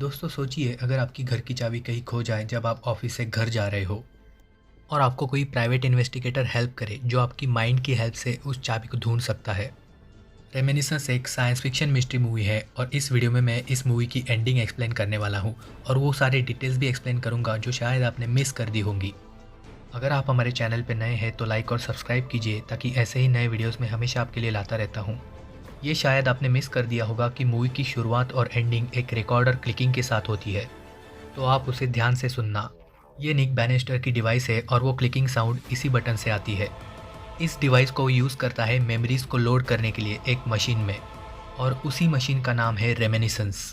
दोस्तों सोचिए अगर आपकी घर की चाबी कहीं खो जाए जब आप ऑफिस से घर जा रहे हो और आपको कोई प्राइवेट इन्वेस्टिगेटर हेल्प करे जो आपकी माइंड की हेल्प से उस चाबी को ढूंढ सकता है। रेमिनिसेंस एक साइंस फिक्शन मिस्ट्री मूवी है और इस वीडियो में मैं इस मूवी की एंडिंग एक्सप्लेन करने वाला हूँ और वो सारे डिटेल्स भी एक्सप्लेन करूँगा जो शायद आपने मिस कर दी होंगी। अगर आप हमारे चैनल पर नए हैं तो लाइक और सब्सक्राइब कीजिए ताकि ऐसे ही नए वीडियोज़ में हमेशा आपके लिए लाता रहता हूँ। ये शायद आपने मिस कर दिया होगा कि मूवी की शुरुआत और एंडिंग एक रिकॉर्डर क्लिकिंग के साथ होती है, तो आप उसे ध्यान से सुनना। ये निक बैनिस्टर की डिवाइस है और वो क्लिकिंग साउंड इसी बटन से आती है। इस डिवाइस को यूज़ करता है मेमोरीज को लोड करने के लिए एक मशीन में और उसी मशीन का नाम है रेमिनिसेंस।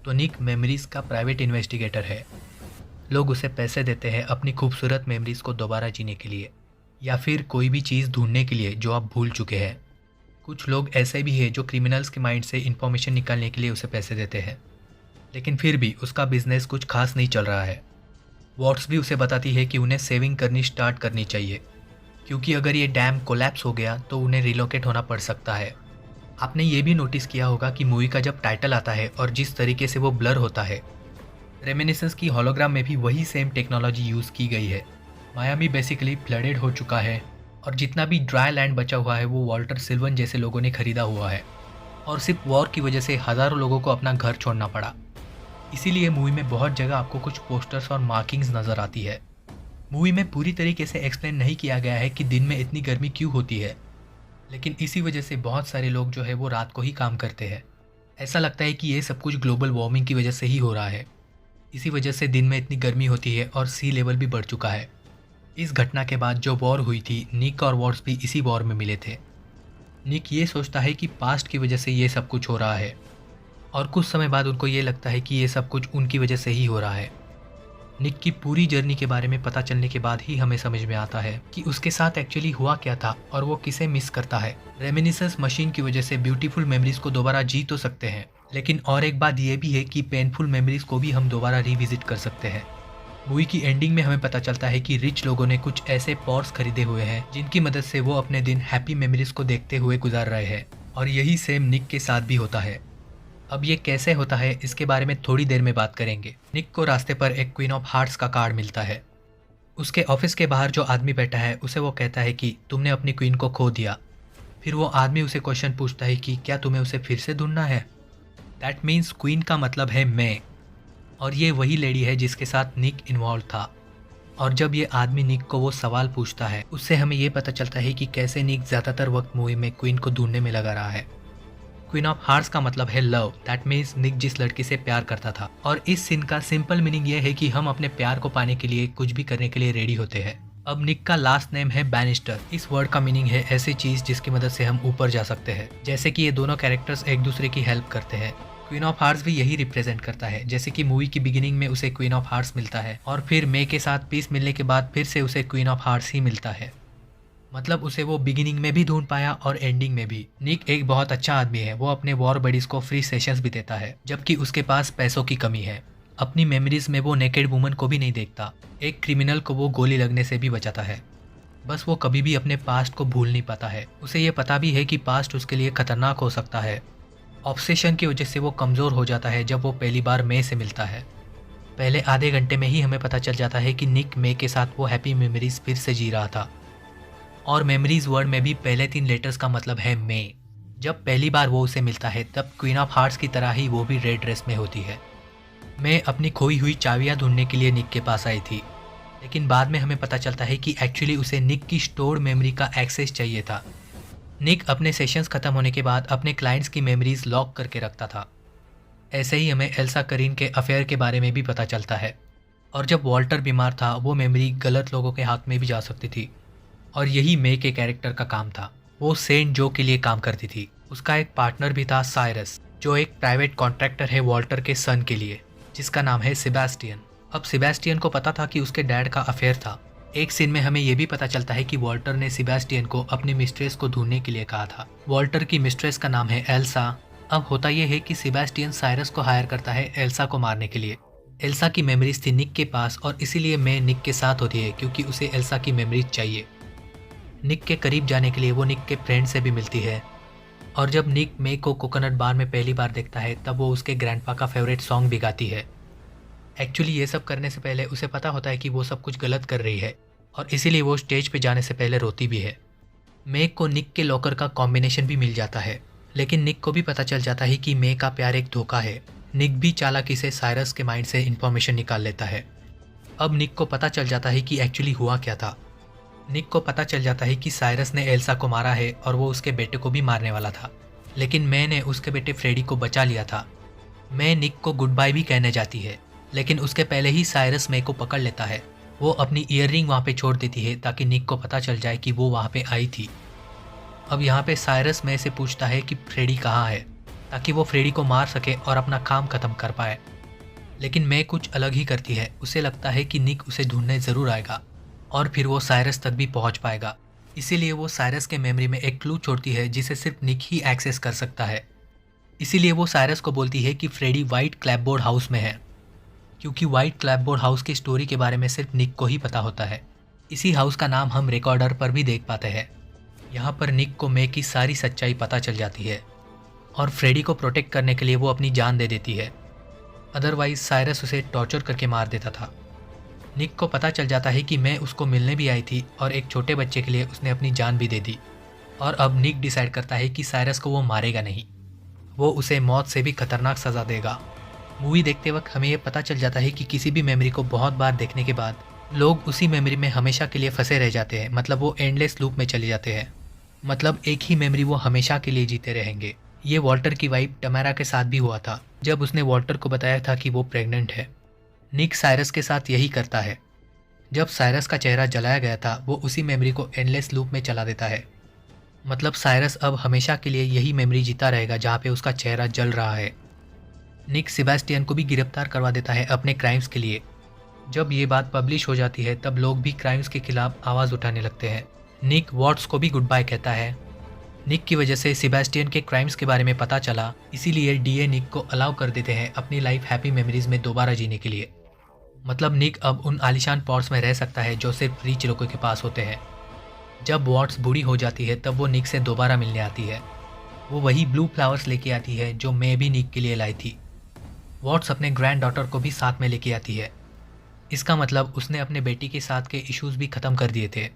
तो निक मेमोरीज का प्राइवेट इन्वेस्टिगेटर है। लोग उसे पैसे देते हैं अपनी खूबसूरत मेमोरीज को दोबारा जीने के लिए या फिर कोई भी चीज़ ढूंढने के लिए जो आप भूल चुके हैं। कुछ लोग ऐसे भी हैं जो क्रिमिनल्स के माइंड से इन्फॉर्मेशन निकालने के लिए उसे पैसे देते हैं, लेकिन फिर भी उसका बिजनेस कुछ खास नहीं चल रहा है। वॉट्स भी उसे बताती है कि उन्हें सेविंग करनी स्टार्ट करनी चाहिए, क्योंकि अगर ये डैम कोलैप्स हो गया तो उन्हें रिलोकेट होना पड़ सकता है। आपने ये भी नोटिस किया होगा कि मूवी का जब टाइटल आता है और जिस तरीके से वो ब्लर होता है, रेमिनिसेंस की होलोग्राम में भी वही सेम टेक्नोलॉजी यूज़ की गई है। मायामी बेसिकली फ्लडेड हो चुका है और जितना भी ड्राई लैंड बचा हुआ है वो वॉल्टर सिल्वन जैसे लोगों ने खरीदा हुआ है और सिर्फ वॉर की वजह से हज़ारों लोगों को अपना घर छोड़ना पड़ा। इसीलिए मूवी में बहुत जगह आपको कुछ पोस्टर्स और मार्किंग्स नज़र आती है। मूवी में पूरी तरीके से एक्सप्लेन नहीं किया गया है कि दिन में इतनी गर्मी क्यों होती है, लेकिन इसी वजह से बहुत सारे लोग जो है वो रात को ही काम करते हैं। ऐसा लगता है कि ये सब कुछ ग्लोबल वार्मिंग की वजह से ही हो रहा है। इसी वजह से दिन में इतनी गर्मी होती है और सी लेवल भी बढ़ चुका है। इस घटना के बाद जो वॉर हुई थी, निक और वॉट्स भी इसी वॉर में मिले थे। निक ये सोचता है कि पास्ट की वजह से ये सब कुछ हो रहा है और कुछ समय बाद उनको ये लगता है कि ये सब कुछ उनकी वजह से ही हो रहा है। निक की पूरी जर्नी के बारे में पता चलने के बाद ही हमें समझ में आता है कि उसके साथ एक्चुअली हुआ क्या था और वो किसे मिस करता है। रेमिनिसेंस मशीन की वजह से ब्यूटीफुल मेमोरीज को दोबारा जी तो सकते हैं, लेकिन और एक बात ये भी है कि पेनफुल मेमोरीज को भी हम दोबारा रिविजिट कर सकते हैं। मूवी की एंडिंग में हमें पता चलता है कि रिच लोगों ने कुछ ऐसे पॉर्स खरीदे हुए हैं जिनकी मदद से वो अपने दिन हैप्पी मेमोरीज को देखते हुए गुजार रहे हैं और यही सेम निक के साथ भी होता है। अब ये कैसे होता है इसके बारे में थोड़ी देर में बात करेंगे। निक को रास्ते पर एक क्वीन ऑफ हार्ट्स का कार्ड मिलता है। उसके ऑफिस के बाहर जो आदमी बैठा है उसे वो कहता है कि तुमने अपनी क्वीन को खो दिया। फिर वो आदमी उसे क्वेश्चन पूछता है कि क्या तुम्हें उसे फिर से ढूंढना है। दैट मीन्स क्वीन का मतलब है मैं, और ये वही लेडी है जिसके साथ निक इन्वॉल्व था। और जब ये आदमी निक को वो सवाल पूछता है उससे हमें ये पता चलता है कि कैसे निक ज़्यादातर वक्त मूवी में क्वीन को ढूंढने में लगा रहा है। क्वीन ऑफ हार्ट्स का मतलब है लव। दैट मीन्स निक जिस लड़की से प्यार करता था, और इस सीन का सिंपल मीनिंग ये है कि हम अपने प्यार को पाने के लिए कुछ भी करने के लिए रेडी होते हैं। अब निक का लास्ट नेम है बैनिस्टर। इस वर्ड का मीनिंग है ऐसी चीज जिसकी मदद से हम ऊपर जा सकते हैं, जैसे कि ये दोनों कैरेक्टर्स एक दूसरे की हेल्प करते हैं। क्वीन ऑफ हार्ट्स भी यही रिप्रेजेंट करता है, जैसे कि मूवी की बिगिनिंग में उसे क्वीन ऑफ हार्ट्स मिलता है और फिर मे के साथ पीस मिलने के बाद फिर से उसे क्वीन ऑफ हार्ट्स ही मिलता है। मतलब उसे वो बिगिनिंग में भी ढूंढ पाया और एंडिंग में भी। निक एक बहुत अच्छा आदमी है। वो अपने वॉर बडीज को फ्री सेशंस भी देता है, जबकि उसके पास पैसों की कमी है। अपनी मेमोरीज में वो नेकेड वुमन को भी नहीं देखता। एक क्रिमिनल को वो गोली लगने से भी बचाता है। बस वो कभी भी अपने पास्ट को भूल नहीं पाता है। उसे ये पता भी है कि पास्ट उसके लिए खतरनाक हो सकता है। ऑब्सेशन की वजह से वो कमज़ोर हो जाता है जब वो पहली बार मे से मिलता है। पहले आधे घंटे में ही हमें पता चल जाता है कि निक मे के साथ वो हैप्पी मेमोरीज फिर से जी रहा था। और मेमोरीज वर्ड में भी पहले 3 लेटर्स का मतलब है मे। जब पहली बार वो उसे मिलता है तब क्वीन ऑफ हार्ट्स की तरह ही वो भी रेड ड्रेस में होती है। मे अपनी खोई हुई चाबियां ढूंढने के लिए निक के पास आई थी, लेकिन बाद में हमें पता चलता है कि एक्चुअली उसे निक की स्टोर्ड मेमोरी का एक्सेस चाहिए था। निक अपने सेशंस खत्म होने के बाद अपने क्लाइंट्स की मेमोरीज लॉक करके रखता था। ऐसे ही हमें एल्सा करीन के अफेयर के बारे में भी पता चलता है। और जब वॉल्टर बीमार था वो मेमोरी गलत लोगों के हाथ में भी जा सकती थी, और यही मे के कैरेक्टर का काम था। वो सेंट जो के लिए काम करती थी। उसका एक पार्टनर भी था साइरस, जो एक प्राइवेट कॉन्ट्रैक्टर है वॉल्टर के सन के लिए, जिसका नाम है सेबेस्टियन। अब सेबेस्टियन को पता था कि उसके डैड का अफेयर था। एक सीन में हमें यह भी पता चलता है कि वॉल्टर ने सेबेस्टियन को अपनी मिस्ट्रेस को ढूंढने के लिए कहा था। वॉल्टर की मिस्ट्रेस का नाम है एल्सा। अब होता यह है कि सेबेस्टियन साइरस को हायर करता है एल्सा को मारने के लिए। एल्सा की मेमोरीज थी निक के पास और इसीलिए मे निक के साथ होती है, क्योंकि उसे एल्सा की मेमोरीज चाहिए। निक के करीब जाने के लिए वो निक के फ्रेंड से भी मिलती है और जब निक मे को कोकोनट बार में पहली बार देखता है तब वो उसके ग्रैंडपा का फेवरेट सॉन्ग भी गाती है। एक्चुअली ये सब करने से पहले उसे पता होता है कि वो सब कुछ गलत कर रही है और इसीलिए वो स्टेज पे जाने से पहले रोती भी है। मे को निक के लॉकर का कॉम्बिनेशन भी मिल जाता है, लेकिन निक को भी पता चल जाता है कि मे का प्यार एक धोखा है। निक भी चालाकी से साइरस के माइंड से इन्फॉर्मेशन निकाल लेता है। अब निक को पता चल जाता है कि एक्चुअली हुआ क्या था। निक को पता चल जाता है कि साइरस ने एल्सा को मारा है और वो उसके बेटे को भी मारने वाला था, लेकिन मे ने उसके बेटे फ्रेडी को बचा लिया था। मे निक को गुड बाय भी कहने जाती है, लेकिन उसके पहले ही साइरस मे को पकड़ लेता है। वो अपनी ईयररिंग वहाँ पे छोड़ देती है ताकि निक को पता चल जाए कि वो वहाँ पे आई थी। अब यहाँ पे साइरस मे से पूछता है कि फ्रेडी कहाँ है, ताकि वो फ्रेडी को मार सके और अपना काम खत्म कर पाए। लेकिन मे कुछ अलग ही करती है। उसे लगता है कि निक उसे ढूंढने ज़रूर आएगा और फिर वो साइरस तक भी पहुँच पाएगा। इसीलिए वो साइरस के मेमोरी में एक क्लू छोड़ती है जिसे सिर्फ निक ही एक्सेस कर सकता है। इसीलिए वो साइरस को बोलती है कि फ्रेडी वाइट क्लैपबोर्ड हाउस में है, क्योंकि वाइट क्लैपबोर्ड हाउस की स्टोरी के बारे में सिर्फ निक को ही पता होता है। इसी हाउस का नाम हम रिकॉर्डर पर भी देख पाते हैं। यहाँ पर निक को मे की सारी सच्चाई पता चल जाती है और फ्रेडी को प्रोटेक्ट करने के लिए वो अपनी जान दे देती है। अदरवाइज साइरस उसे टॉर्चर करके मार देता था। निक को पता चल जाता है कि मैं उसको मिलने भी आई थी और एक छोटे बच्चे के लिए उसने अपनी जान भी दे दी। और अब निक डिसाइड करता है कि साइरस को वो मारेगा नहीं, वो उसे मौत से भी खतरनाक सज़ा देगा। मूवी देखते वक्त हमें ये पता चल जाता है कि किसी भी मेमोरी को बहुत बार देखने के बाद लोग उसी मेमोरी में हमेशा के लिए फंसे रह जाते हैं। मतलब वो एंडलेस लूप में चले जाते हैं। मतलब एक ही मेमोरी वो हमेशा के लिए जीते रहेंगे। ये वॉल्टर की वाइफ टमारा के साथ भी हुआ था, जब उसने वॉल्टर को बताया था कि वो प्रेग्नेंट है। निक साइरस के साथ यही करता है। जब साइरस का चेहरा जलाया गया था वो उसी मेमोरी को एंडलेस लूप में चला देता है। मतलब साइरस अब हमेशा के लिए यही मेमोरी जीता रहेगा जहाँ पे उसका चेहरा जल रहा है। निक सेबेस्टियन को भी गिरफ्तार करवा देता है अपने क्राइम्स के लिए। जब ये बात पब्लिश हो जाती है तब लोग भी क्राइम्स के खिलाफ आवाज़ उठाने लगते हैं। निक वॉट्स को भी गुड बाय कहता है। निक की वजह से सेबेस्टियन के क्राइम्स के बारे में पता चला, इसीलिए डीए निक को अलाउ कर देते हैं अपनी लाइफ हैप्पी मेमोरीज में दोबारा जीने के लिए। मतलब निक अब उन आलिशान पॉट्स में रह सकता है जो सिर्फ रिच लोगों के पास होते हैं। जब वॉट्स बूढ़ी हो जाती है तब वो निक से दोबारा मिलने आती है। वो वही ब्लू फ्लावर्स लेके आती है जो मैं भी निक के लिए लाई थी। वॉट्स अपने ग्रैंड डॉटर को भी साथ में लेके आती है। इसका मतलब उसने अपने बेटी के साथ के इश्यूज़ भी ख़त्म कर दिए थे।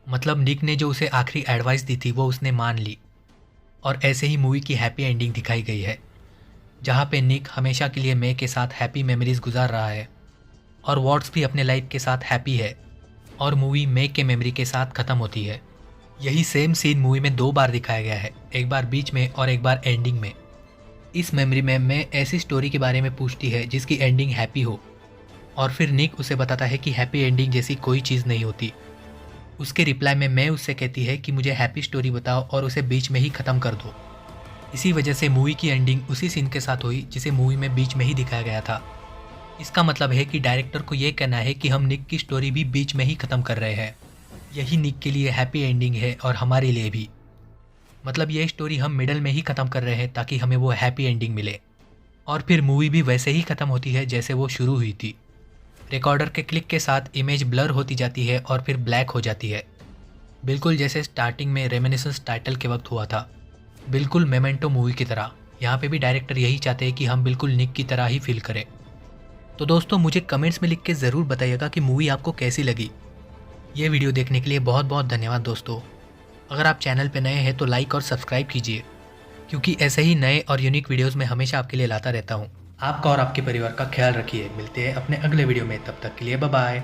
मतलब निक ने जो उसे आखिरी एडवाइस दी थी वो उसने मान ली। और ऐसे ही मूवी की हैप्पी एंडिंग दिखाई गई है, जहाँ पे निक हमेशा के लिए मे के साथ हैप्पी मेमोरीज गुजार रहा है और वॉट्स भी अपने लाइफ के साथ हैप्पी है और मूवी मे के मेमोरी के साथ ख़त्म होती है। यही सेम सीन मूवी में 2 बार दिखाया गया है, एक बार बीच में और एक बार एंडिंग में। इस मेमोरी में मे ऐसी स्टोरी के बारे में पूछती है जिसकी एंडिंग हैप्पी हो और फिर निक उसे बताता है कि हैप्पी एंडिंग जैसी कोई चीज़ नहीं होती। उसके रिप्लाई में मैं उससे कहती है कि मुझे हैप्पी स्टोरी बताओ और उसे बीच में ही ख़त्म कर दो। इसी वजह से मूवी की एंडिंग उसी सीन के साथ हुई जिसे मूवी में बीच में ही दिखाया गया था। इसका मतलब है कि डायरेक्टर को ये कहना है कि हम निक की स्टोरी भी बीच में ही ख़त्म कर रहे हैं। यही निक के लिए हैप्पी एंडिंग है और हमारे लिए भी। मतलब ये स्टोरी हम मिडल में ही ख़त्म कर रहे हैं ताकि हमें वो हैप्पी एंडिंग मिले। और फिर मूवी भी वैसे ही ख़त्म होती है जैसे वो शुरू हुई थी। रिकॉर्डर के क्लिक के साथ इमेज ब्लर होती जाती है और फिर ब्लैक हो जाती है, बिल्कुल जैसे स्टार्टिंग में रेमिनिसेंस टाइटल के वक्त हुआ था, बिल्कुल मेमेंटो मूवी की तरह। यहाँ पे भी डायरेक्टर यही चाहते हैं कि हम बिल्कुल निक की तरह ही फील करें। तो दोस्तों मुझे कमेंट्स में लिख के ज़रूर बताइएगा कि मूवी आपको कैसी लगी। ये वीडियो देखने के लिए बहुत बहुत धन्यवाद दोस्तों। अगर आप चैनल पर नए हैं तो लाइक और सब्सक्राइब कीजिए, क्योंकि ऐसे ही नए और यूनिक वीडियोज़ मैं हमेशा आपके लिए लाता रहता हूँ। आपका और आपके परिवार का ख्याल रखिए। मिलते हैं अपने अगले वीडियो में, तब तक के लिए बाय बाय।